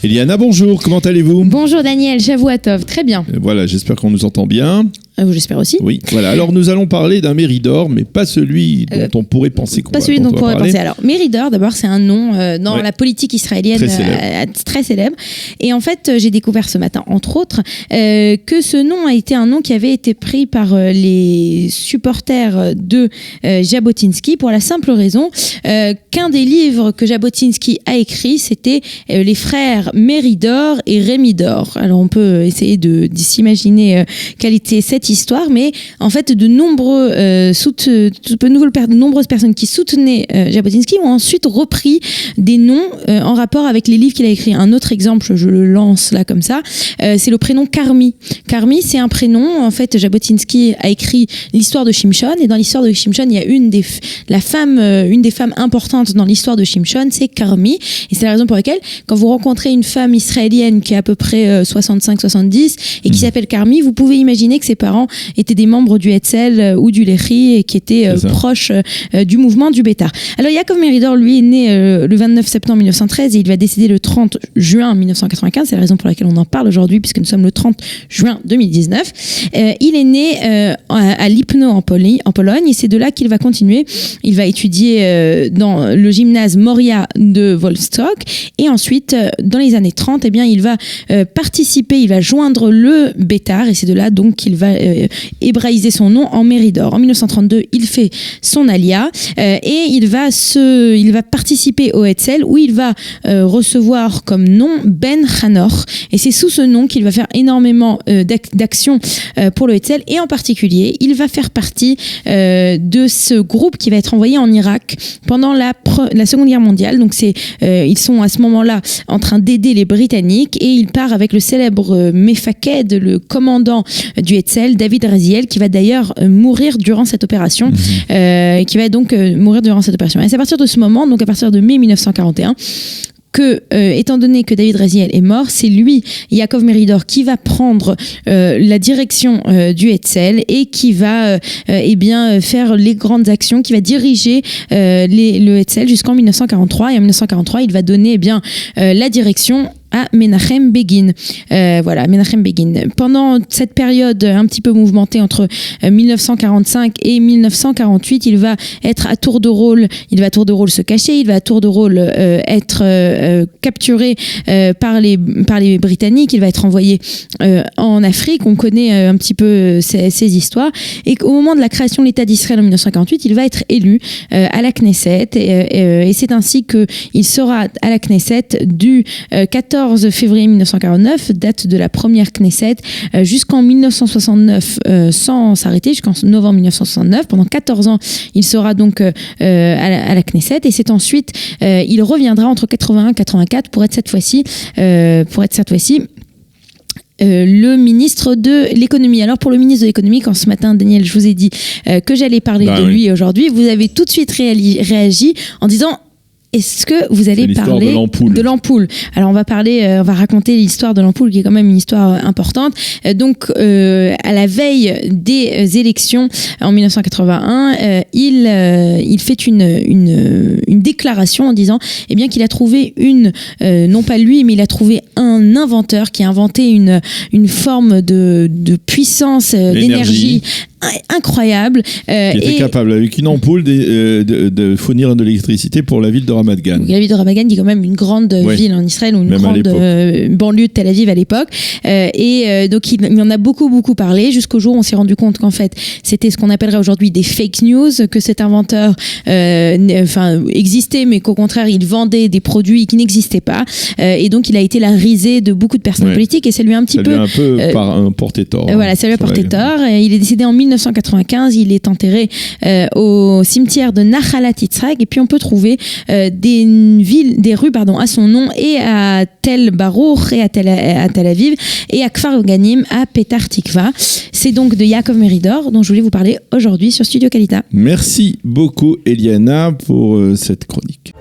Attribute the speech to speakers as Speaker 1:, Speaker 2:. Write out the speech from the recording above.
Speaker 1: Eliana, bonjour, comment allez-vous ?
Speaker 2: Bonjour Daniel, Shavuatov, très bien.
Speaker 1: Voilà, j'espère qu'on nous entend bien.
Speaker 2: J'espère aussi.
Speaker 1: Oui, voilà. Alors nous allons parler d'un Méridor, mais pas celui dont on pourrait penser qu'on va
Speaker 2: Pas celui dont on pourrait penser. Alors, Méridor, d'abord, c'est un nom dans la politique israélienne très célèbre. Et en fait, j'ai découvert ce matin, entre autres, que ce nom a été un nom qui avait été pris par les supporters de Jabotinsky pour la simple raison qu'un des livres que Jabotinsky a écrit, c'était les frères Méridor et Rémidor. Alors, on peut essayer de s'imaginer quelle était cette histoire, mais en fait, de nombreuses personnes qui soutenaient Jabotinsky ont ensuite repris des noms en rapport avec les livres qu'il a écrits. Un autre exemple, je le lance là comme ça, c'est le prénom Carmi. Carmi, c'est un prénom. En fait, Jabotinsky a écrit l'histoire de Shimshon, et dans l'histoire de Shimshon, il y a une des femmes importantes dans l'histoire de Shimshon, c'est Carmi, et c'est la raison pour laquelle, quand vous rencontrez une femme israélienne qui a à peu près 65-70 et qui s'appelle Carmi, vous pouvez imaginer que ses parents étaient des membres du Hetzel ou du Lehi et qui étaient proches du mouvement du Bétar. Alors Yaakov Méridor, lui, est né le 29 septembre 1913 et il va décéder le 30 juin 1995. C'est la raison pour laquelle on en parle aujourd'hui, puisque nous sommes le 30 juin 2019. Il est né à Lipno en Pologne, et c'est de là qu'il va continuer. Il va étudier dans le gymnase Moria de Wolfstock, et ensuite, dans les années 30, eh bien, il va participer, il va joindre le Bétar, et c'est de là donc qu'il va hébraïser son nom en Méridor. En 1932, il fait son alia et il va participer au Hetzel, où il va recevoir comme nom Ben Hanor, et c'est sous ce nom qu'il va faire énormément d'actions pour le Hetzel, et en particulier, il va faire partie de ce groupe qui va être envoyé en Irak pendant la Seconde Guerre mondiale. Donc ils sont à ce moment-là en train d'aider les Britanniques, et il part avec le célèbre Mefaked, le commandant du Hetzel, David Raziel, qui va d'ailleurs mourir durant cette opération, Et c'est à partir de ce moment, donc à partir de mai 1941, que, étant donné que David Raziel est mort, c'est lui, Yaakov Méridor, qui va prendre la direction du Hetzel, et qui va faire les grandes actions, qui va diriger le Hetzel jusqu'en 1943. Et en 1943, il va donner la direction à Menachem Begin. Menachem Begin. Pendant cette période un petit peu mouvementée entre 1945 et 1948, il va être à tour de rôle, se cacher, il va à tour de rôle être capturé par les Britanniques, il va être envoyé en Afrique. On connaît un petit peu ces histoires, et au moment de la création de l'État d'Israël en 1958, il va être élu à la Knesset, et c'est ainsi qu'il sera à la Knesset du 14 février 1949, date de la première Knesset, jusqu'en 1969, sans s'arrêter, jusqu'en novembre 1969. Pendant 14 ans, il sera donc à la Knesset, et c'est ensuite, il reviendra entre 81 et 84 pour être cette fois-ci le ministre de l'économie. Alors pour le ministre de l'économie, quand ce matin, Daniel, je vous ai dit que j'allais parler de lui aujourd'hui, vous avez tout de suite réagi en disant: est-ce que vous allez parler de l'ampoule ? Alors on va raconter l'histoire de l'ampoule, qui est quand même une histoire importante. Donc à la veille des élections en 1981, il fait une déclaration en disant qu'il a trouvé non pas lui, mais il a trouvé un inventeur qui a inventé une forme de puissance, d'énergie incroyable.
Speaker 1: Qui était capable, avec une ampoule, de fournir de l'électricité pour la ville de Ramat Gan.
Speaker 2: La ville de Ramat Gan, qui est quand même une grande ville en Israël, ou une grande banlieue de Tel Aviv à l'époque. Donc il y en a beaucoup, beaucoup parlé, jusqu'au jour où on s'est rendu compte qu'en fait, c'était ce qu'on appellerait aujourd'hui des fake news, que cet inventeur existait, mais qu'au contraire, il vendait des produits qui n'existaient pas. Et donc, il a été la risée de beaucoup de personnes politiques, et ça lui a un petit peu
Speaker 1: porté tort.
Speaker 2: Ça lui a porté tort. Il est décédé en 1995, il est enterré au cimetière de Nachalat Yitzhak, et puis on peut trouver des rues à son nom, et à Tel Baruch, et à Tel Aviv, et à Kfar Ganim, à Petar Tikva. C'est donc de Yaakov Méridor dont je voulais vous parler aujourd'hui sur Studio Kalita.
Speaker 1: Merci beaucoup, Eliana, pour cette chronique.